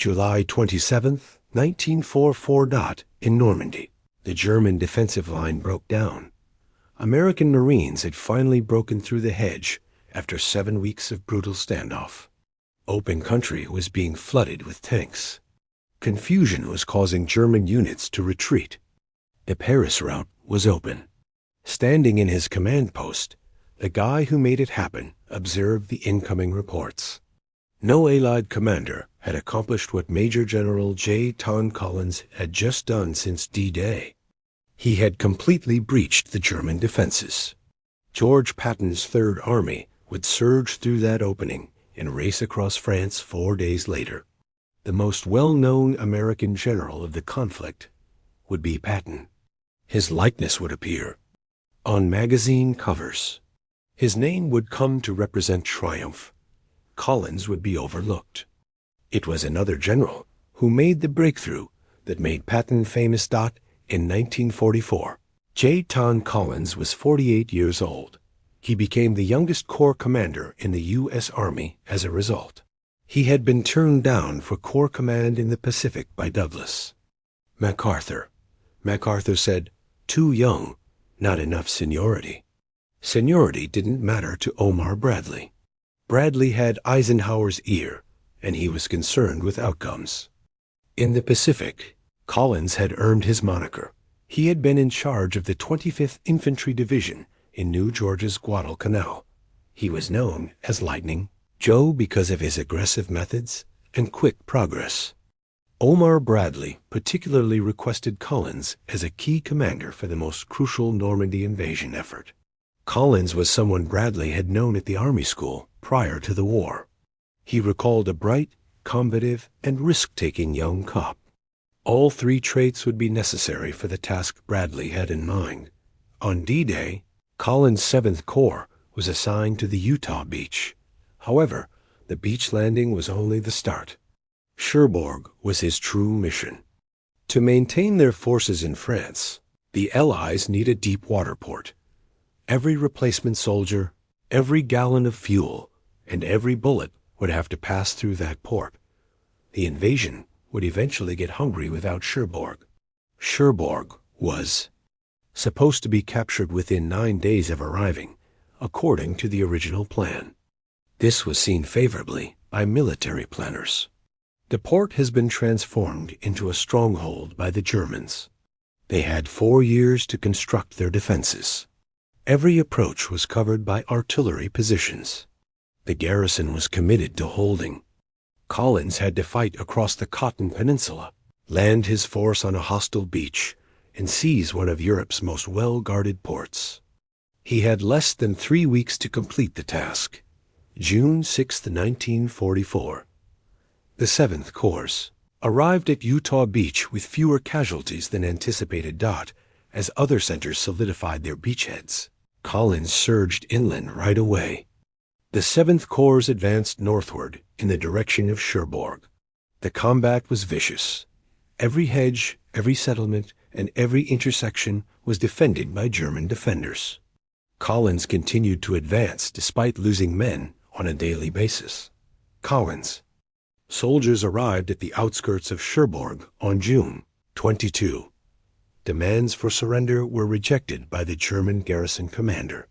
July 27th, 1944. In Normandy, the German defensive line broke down. American Marines had finally broken through the hedge after 7 weeks of brutal standoff. Open country was being flooded with tanks. Confusion was causing German units to retreat. The Paris route was open. Standing in his command post, the guy who made it happen observed the incoming reports. No Allied commander had accomplished what Major General J. Ton Collins had just done since D-Day. He had completely breached the German defenses. George Patton's Third Army would surge through that opening and race across France 4 days later. The most well-known American general of the conflict would be Patton. His likeness would appear on magazine covers. His name would come to represent triumph. Collins would be overlooked. It was another general who made the breakthrough that made Patton famous. In 1944, J. Ton Collins was 48 years old. He became the youngest corps commander in the U.S. Army as a result. He had been turned down for Corps Command in the Pacific by Douglas MacArthur. MacArthur said, "Too young, not enough seniority." Seniority didn't matter to Omar Bradley. Bradley had Eisenhower's ear, and he was concerned with outcomes. In the Pacific, Collins had earned his moniker. He had been in charge of the 25th Infantry Division in New Georgia's Guadalcanal. He was known as Lightning Joe because of his aggressive methods and quick progress. Omar Bradley particularly requested Collins as a key commander for the most crucial Normandy invasion effort. Collins was someone Bradley had known at the Army School prior to the war. He recalled a bright, combative, and risk-taking young cop. All 3 traits would be necessary for the task Bradley had in mind. On D-Day, Collins' 7th Corps was assigned to the Utah beach. However, the beach landing was only the start. Cherbourg was his true mission. To maintain their forces in France, the Allies need a deep water port. Every replacement soldier, every gallon of fuel, and every bullet would have to pass through that port. The invasion would eventually get hungry without Cherbourg. Cherbourg was supposed to be captured within 9 days of arriving, according to the original plan. This was seen favorably by military planners. The port has been transformed into a stronghold by the Germans. They had 4 years to construct their defenses. Every approach was covered by artillery positions. The garrison was committed to holding. Collins had to fight across the Cotton Peninsula, land his force on a hostile beach, and seize one of Europe's most well-guarded ports. He had less than 3 weeks to complete the task. June 6, 1944. The 7th Corps arrived at Utah Beach with fewer casualties than anticipated. As other centers solidified their beachheads, Collins surged inland right away. The 7th Corps advanced northward in the direction of Cherbourg. The combat was vicious. Every hedge, every settlement, and every intersection was defended by German defenders. Collins continued to advance despite losing men on a daily basis. Collins. Soldiers arrived at the outskirts of Cherbourg on June 22. Demands for surrender were rejected by the German garrison commander.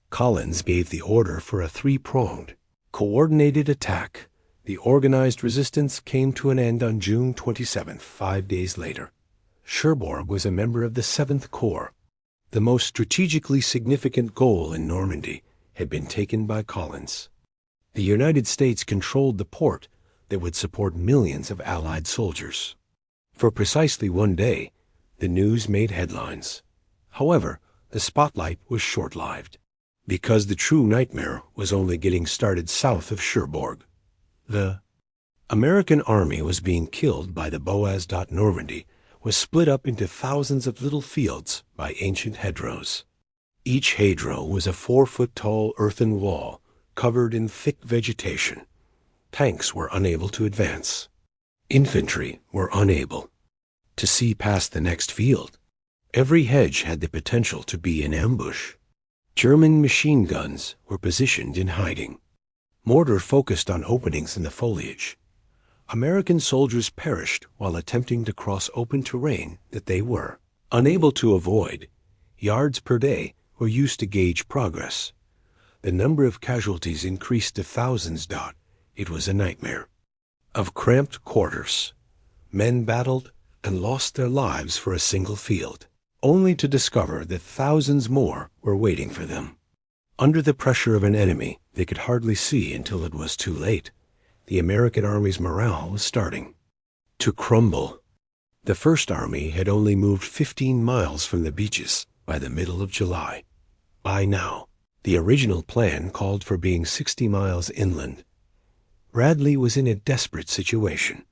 Collins gave the order for a 3-pronged, coordinated attack. The organized resistance came to an end on June 27, 5 days later. Cherbourg was a member of the 7th Corps. The most strategically significant goal in Normandy had been taken by Collins. The United States controlled the port that would support millions of Allied soldiers. For precisely 1 day, the news made headlines. However, the spotlight was short-lived, because the true nightmare was only getting started south of Cherbourg. The American army was being killed by the Boas. Normandy was split up into thousands of little fields by ancient hedgerows. Each hedgerow was a 4-foot-tall earthen wall covered in thick vegetation. Tanks were unable to advance. Infantry were unable to see past the next field. Every hedge had the potential to be an ambush. German machine guns were positioned in hiding. Mortar focused on openings in the foliage. American soldiers perished while attempting to cross open terrain that they were unable to avoid. Yards per day were used to gauge progress. The number of casualties increased to thousands. It was a nightmare. Of cramped quarters, men battled and lost their lives for a single field, only to discover that thousands more were waiting for them. Under the pressure of an enemy they could hardly see until it was too late, the American Army's morale was starting to crumble. The First Army had only moved 15 miles from the beaches by the middle of July. By now, the original plan called for being 60 miles inland. Bradley was in a desperate situation.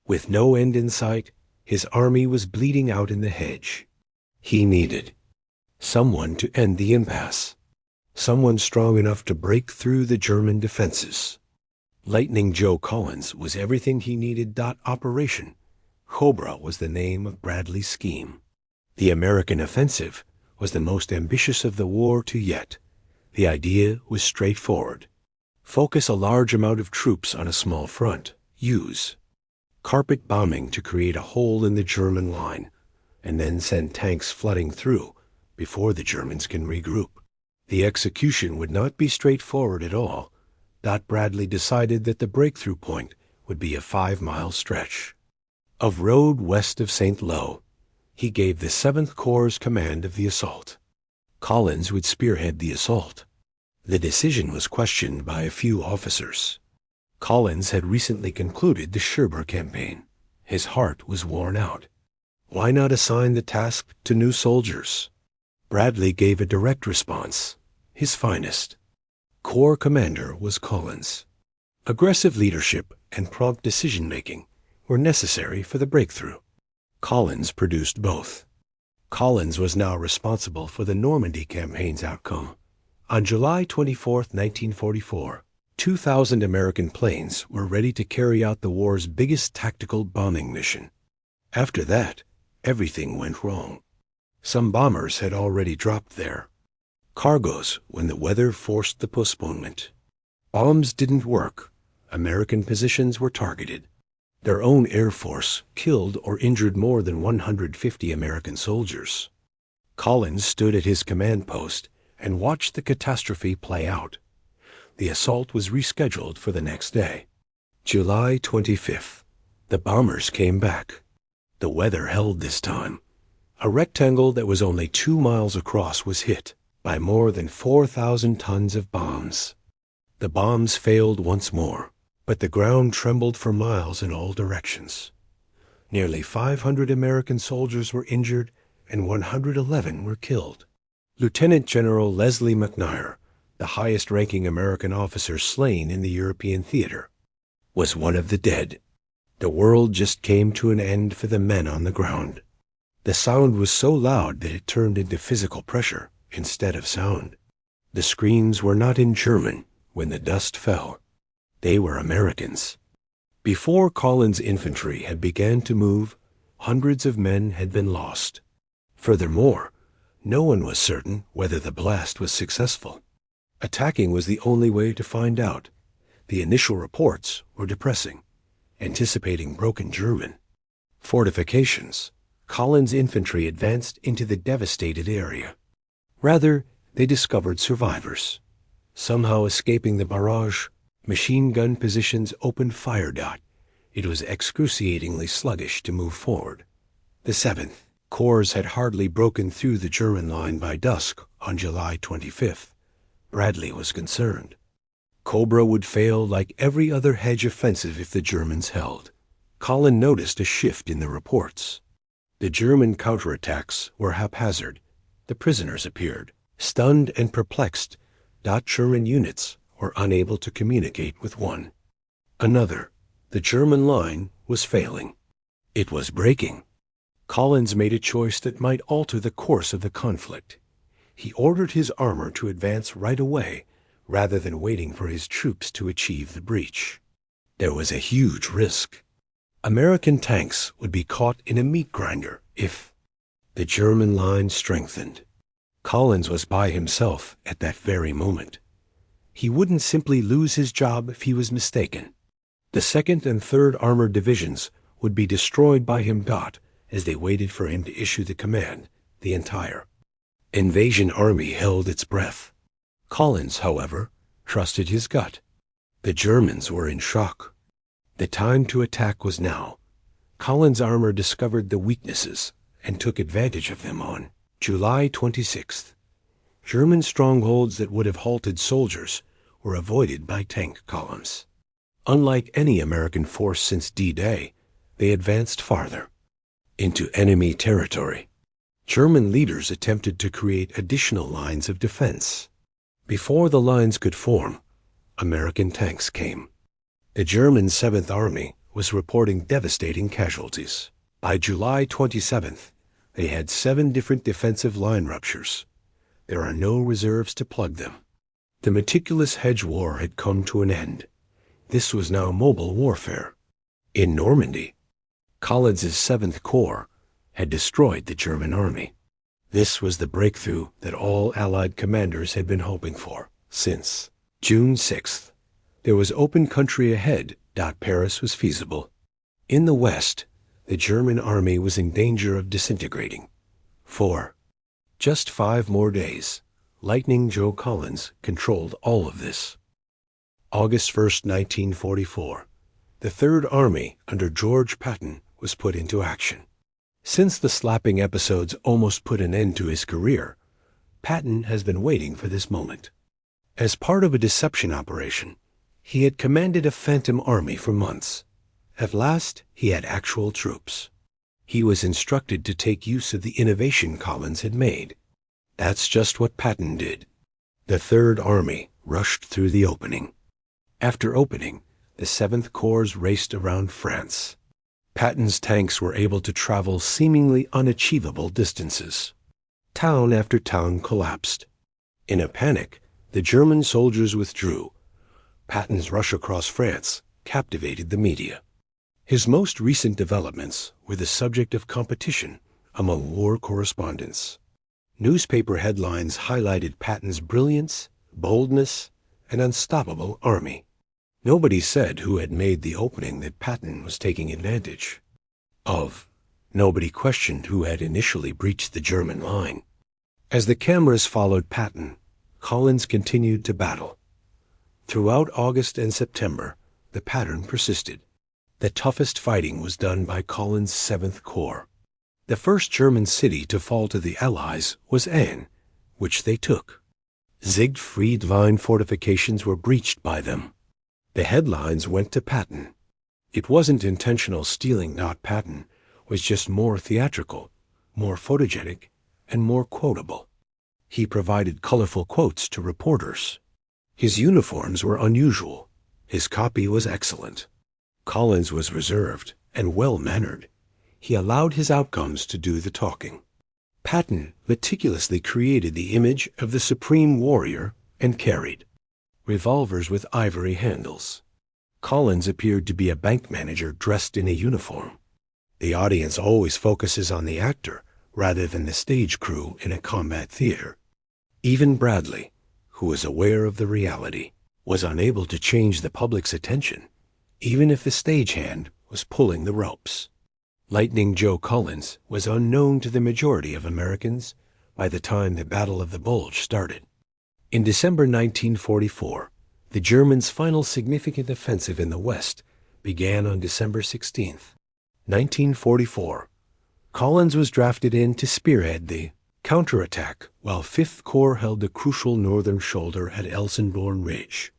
With no end in sight, his army was bleeding out in the hedge. He needed someone to end the impasse, someone strong enough to break through the German defenses. Lightning Joe Collins was everything he needed. Operation Cobra was the name of Bradley's scheme. The American offensive was the most ambitious of the war to yet. The idea was straightforward. Focus a large amount of troops on a small front. Use carpet bombing to create a hole in the German line, and then send tanks flooding through before the Germans can regroup. The execution would not be straightforward at all. Bradley decided that the breakthrough point would be a 5-mile stretch of road west of St. Lo. He gave the 7th Corps command of the assault. Collins would spearhead the assault. The decision was questioned by a few officers. Collins had recently concluded the Cherbourg campaign. His heart was worn out. Why not assign the task to new soldiers? Bradley gave a direct response, his finest. Corps commander was Collins. Aggressive leadership and prompt decision-making were necessary for the breakthrough. Collins produced both. Collins was now responsible for the Normandy campaign's outcome. On July 24, 1944, 2,000 American planes were ready to carry out the war's biggest tactical bombing mission. After that, everything went wrong. Some bombers had already dropped there. Cargoes when the weather forced the postponement. Bombs didn't work. American positions were targeted. Their own Air Force killed or injured more than 150 American soldiers. Collins stood at his command post and watched the catastrophe play out. The assault was rescheduled for the next day. July 25th. The bombers came back. The weather held this time. A rectangle that was only 2 miles across was hit by more than 4,000 tons of bombs. The bombs failed once more, but the ground trembled for miles in all directions. Nearly 500 American soldiers were injured and 111 were killed. Lieutenant General Leslie McNair, the highest-ranking American officer slain in the European theater, was one of the dead. The world just came to an end for the men on the ground. The sound was so loud that it turned into physical pressure instead of sound. The screams were not in German when the dust fell. They were Americans. Before Collins' infantry had begun to move, hundreds of men had been lost. Furthermore, no one was certain whether the blast was successful. Attacking was the only way to find out. The initial reports were depressing, anticipating broken German fortifications. Collins' infantry advanced into the devastated area. Rather, they discovered survivors. Somehow escaping the barrage, machine gun positions opened fire. It was excruciatingly sluggish to move forward. The 7th Corps had hardly broken through the German line by dusk on July 25th. Bradley was concerned. Cobra would fail like every other hedge offensive if the Germans held. Collins noticed a shift in the reports. The German counterattacks were haphazard. The prisoners appeared, stunned and perplexed. German units were unable to communicate with one another. The German line was failing. It was breaking. Collins made a choice that might alter the course of the conflict. He ordered his armor to advance right away, rather than waiting for his troops to achieve the breach. There was a huge risk. American tanks would be caught in a meat grinder if the German line strengthened. Collins was by himself at that very moment. He wouldn't simply lose his job if he was mistaken. The 2nd and 3rd Armored Divisions would be destroyed by him. As they waited for him to issue the command, the entire invasion army held its breath. Collins, however, trusted his gut. The Germans were in shock. The time to attack was now. Collins' armor discovered the weaknesses and took advantage of them on July 26th. German strongholds that would have halted soldiers were avoided by tank columns. Unlike any American force since D-Day, they advanced farther into enemy territory. German leaders attempted to create additional lines of defense. Before the lines could form, American tanks came. The German 7th Army was reporting devastating casualties. By July 27th, they had 7 different defensive line ruptures. There are no reserves to plug them. The meticulous hedge war had come to an end. This was now mobile warfare. In Normandy, Collins's 7th Corps had destroyed the German army. This was the breakthrough that all Allied commanders had been hoping for since June 6th. There was open country ahead. Paris was feasible. In the West, the German army was in danger of disintegrating. For just 5 more days, Lightning Joe Collins controlled all of this. August 1st, 1944, the 3rd Army under George Patton was put into action. Since the slapping episodes almost put an end to his career, Patton has been waiting for this moment. As part of a deception operation, he had commanded a phantom army for months. At last, he had actual troops. He was instructed to take use of the innovation Collins had made. That's just what Patton did. The 3rd Army rushed through the opening. After opening, the 7th Corps raced around France. Patton's tanks were able to travel seemingly unachievable distances. Town after town collapsed. In a panic, the German soldiers withdrew. Patton's rush across France captivated the media. His most recent developments were the subject of competition among war correspondents. Newspaper headlines highlighted Patton's brilliance, boldness, and unstoppable army. Nobody said who had made the opening that Patton was taking advantage of. Nobody questioned who had initially breached the German line. As the cameras followed Patton, Collins continued to battle. Throughout August and September, the pattern persisted. The toughest fighting was done by Collins' 7th Corps. The first German city to fall to the Allies was Aisne, which they took. Siegfried Line fortifications were breached by them. The headlines went to Patton. It wasn't intentional stealing. Patton was just more theatrical, more photogenic, and more quotable. He provided colorful quotes to reporters. His uniforms were unusual. His copy was excellent. Collins was reserved and well-mannered. He allowed his outcomes to do the talking. Patton meticulously created the image of the supreme warrior and carried revolvers with ivory handles. Collins appeared to be a bank manager dressed in a uniform. The audience always focuses on the actor rather than the stage crew in a combat theater. Even Bradley, who was aware of the reality, was unable to change the public's attention, even if the stagehand was pulling the ropes. Lightning Joe Collins was unknown to the majority of Americans by the time the Battle of the Bulge started. In December 1944, the Germans' final significant offensive in the West began on December 16, 1944. Collins was drafted in to spearhead the counterattack while 5th Corps held the crucial northern shoulder at Elsenborn Ridge.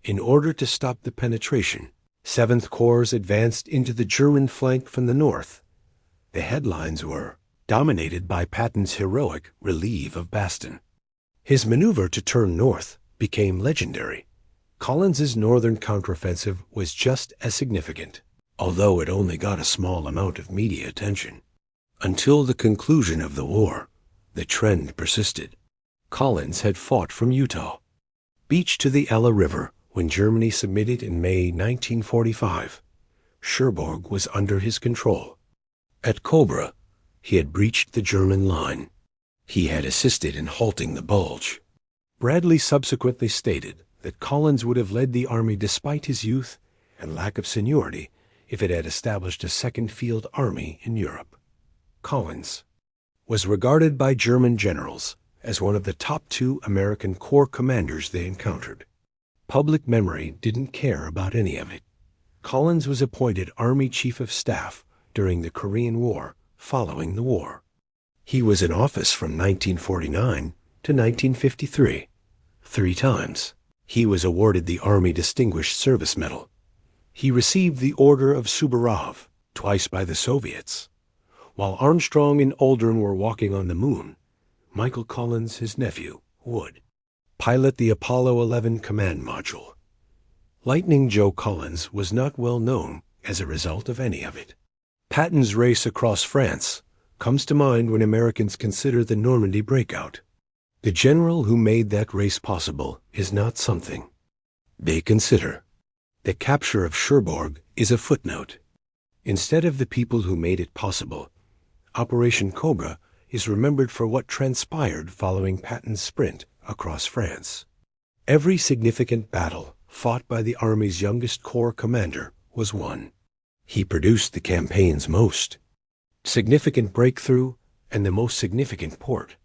In order to stop the penetration, 7th Corps advanced into the German flank from the north. The headlines were dominated by Patton's heroic relief of Bastogne. His maneuver to turn north became legendary. Collins's northern counteroffensive was just as significant, although it only got a small amount of media attention. Until the conclusion of the war, the trend persisted. Collins had fought from Utah, beach to the Ella River. When Germany submitted in May 1945, Cherbourg was under his control. At Cobra, he had breached the German line. He had assisted in halting the Bulge. Bradley subsequently stated that Collins would have led the army despite his youth and lack of seniority if it had established a second field army in Europe. Collins was regarded by German generals as one of the top 2 American corps commanders they encountered. Public memory didn't care about any of it. Collins was appointed Army Chief of Staff during the Korean War following the war. He was in office from 1949 to 1953. 3 times. He was awarded the Army Distinguished Service Medal. He received the Order of Suvorov twice by the Soviets. While Armstrong and Aldrin were walking on the moon, Michael Collins, his nephew, would pilot the Apollo 11 command module. Lightning Joe Collins was not well known as a result of any of it. Patton's race across France comes to mind when Americans consider the Normandy breakout. The general who made that race possible is not something they consider. The capture of Cherbourg is a footnote. Instead of the people who made it possible, Operation Cobra is remembered for what transpired following Patton's sprint across France. Every significant battle fought by the Army's youngest corps commander was won. He produced the campaign's most significant breakthrough and the most significant port.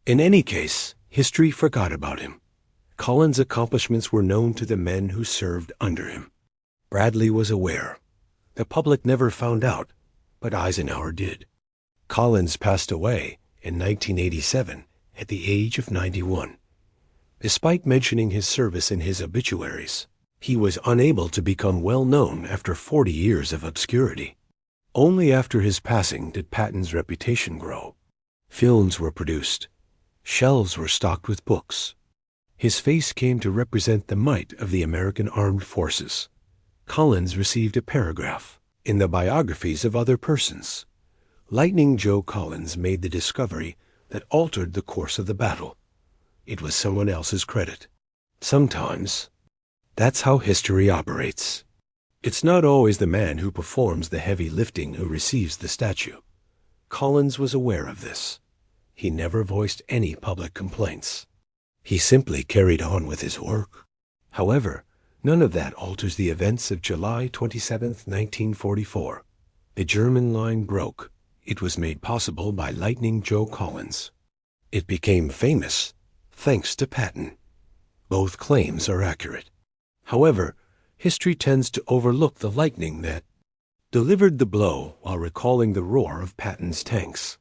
In any case, history forgot about him. Collins' accomplishments were known to the men who served under him. Bradley was aware. The public never found out, but Eisenhower did. Collins passed away in 1987 at the age of 91. Despite mentioning his service in his obituaries, he was unable to become well known after 40 years of obscurity. Only after his passing did Patton's reputation grow. Films were produced. Shelves were stocked with books. His face came to represent the might of the American armed forces. Collins received a paragraph in the biographies of other persons. Lightning Joe Collins made the discovery that altered the course of the battle. It was someone else's credit. Sometimes, that's how history operates. It's not always the man who performs the heavy lifting who receives the statue. Collins was aware of this. He never voiced any public complaints. He simply carried on with his work. However, none of that alters the events of July 27, 1944. The German line broke. It was made possible by Lightning Joe Collins. It became famous thanks to Patton. Both claims are accurate. However, history tends to overlook the lightning that delivered the blow while recalling the roar of Patton's tanks.